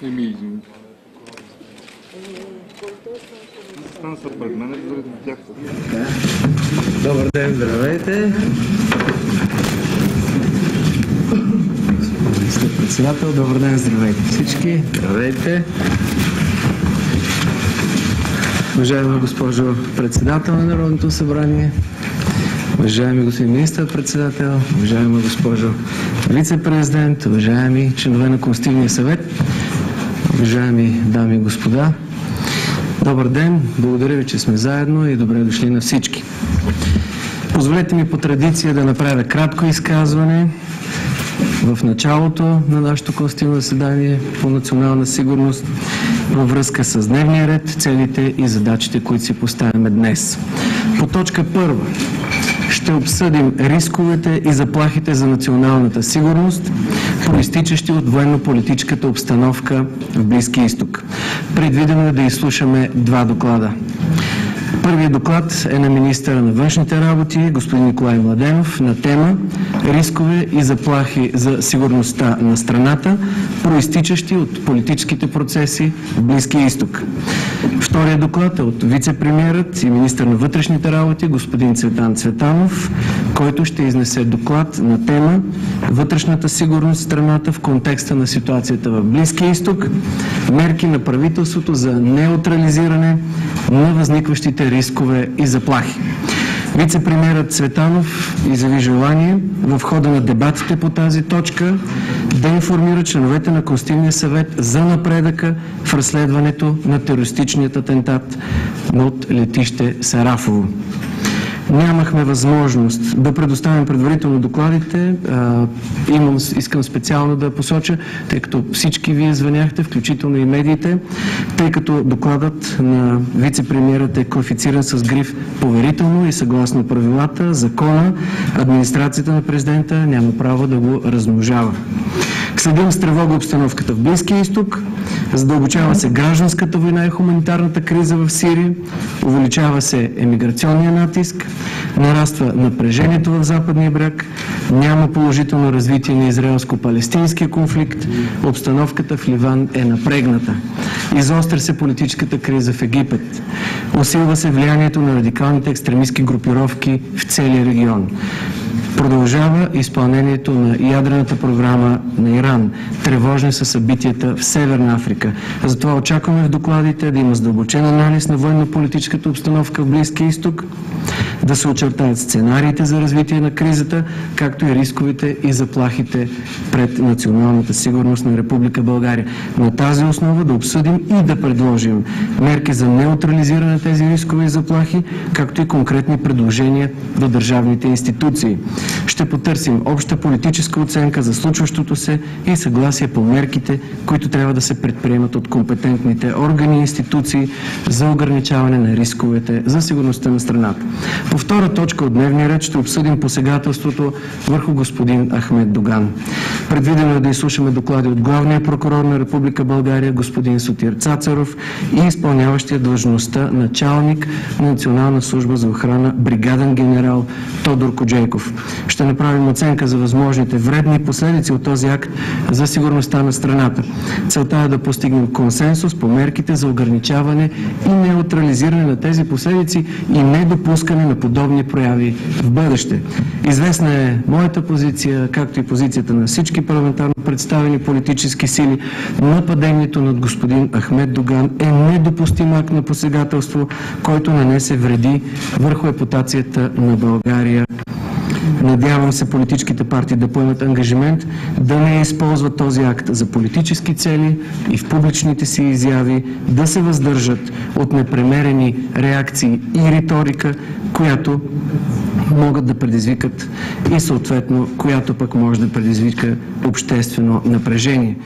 Извините. Стана са пред мен заради тях. Добър ден, здравейте! Господин председател, добър ден, здравейте всички! Здравейте! Уважаема госпожо председател на Народното събрание, уважаеми господин министър-председател, уважаема госпожо вице-президент, уважаеми членове на Консултативния съвет, уважаеми дами и господа, добър ден! Благодаря ви, че сме заедно и добре дошли на всички. Позволете ми по традиция да направя кратко изказване в началото на нашето конституционно заседание по национална сигурност във връзка с дневния ред, целите и задачите, които си поставяме днес. По точка първа ще обсъдим рисковете и заплахите за националната сигурност, произтичащи от военно-политическата обстановка в Близкия изток. Предвидено е да изслушаме два доклада. Първият доклад е на министъра на външните работи, господин Николай Младенов, на тема рискове и заплахи за сигурността на страната, произтичащи от политическите процеси в Близкия изток. Вторият доклад е от вице-премиерът и министър на вътрешните работи, господин Цветан Цветанов, който ще изнесе доклад на тема вътрешната сигурност в страната в контекста на ситуацията в Близкия изток, мерки на правителството за неутрализиране на възникващите рискове и заплахи. Вице-премиерът Цветанов изяви желание в хода на дебатите по тази точка да информира членовете на Консултативния съвет за напредъка в разследването на терористичният атентат от летище Сарафово. Нямахме възможност да предоставим предварително докладите. Искам специално да посоча, тъй като всички вие звъняхте, включително и медиите, тъй като докладът на вице-премиерът е квалифициран с гриф поверително и съгласно правилата, закона, администрацията на президента няма право да го размножава. Следим с тревога обстановката в Близкия изток, задълбочава се гражданската война и хуманитарната криза в Сирия, увеличава се емиграционния натиск, нараства напрежението в Западния бряг, няма положително развитие на израелско-палестинския конфликт, обстановката в Ливан е напрегната. Изостря се политическата криза в Египет, усилва се влиянието на радикалните екстремистски групировки в целия регион. Продължава изпълнението на ядрената програма на Иран. Тревожни са събитията в Северна Африка. Затова очакваме в докладите да има задълбочен анализ на военно-политическата обстановка в Близкия изток, да се очертаят сценариите за развитие на кризата, както и рисковете и заплахите пред националната сигурност на Република България. На тази основа да обсъдим и да предложим мерки за неутрализиране на тези рискове и заплахи, както и конкретни предложения до държавните институции. Ще потърсим обща политическа оценка за случващото се и съгласие по мерките, които трябва да се предприемат от компетентните органи и институции за ограничаване на рисковете за сигурността на страната. По втора точка от дневния ред ще обсъдим посегателството върху господин Ахмед Доган. Предвидено е да изслушаме доклади от главния прокурор на Република България, господин Сотир Цацаров, и изпълняващия длъжността началник на Национална служба за охрана бригаден генерал Тодор Коджейков. Ще направим оценка за възможните вредни последици от този акт за сигурността на страната. Целта е да постигнем консенсус по мерките за ограничаване и неутрализиране на тези последици и недопускане на подобни прояви в бъдеще. Известна е моята позиция, както и позицията на всички парламентарно представени политически сили. Нападението над господин Ахмед Доган е недопустим акт на посегателство, който нанесе вреди върху репутацията на България. Надявам се политическите партии да поемат ангажимент да не използват този акт за политически цели и в публичните си изяви да се въздържат от непремерени реакции и риторика, която могат да предизвикат и съответно, която пък може да предизвика обществено напрежение.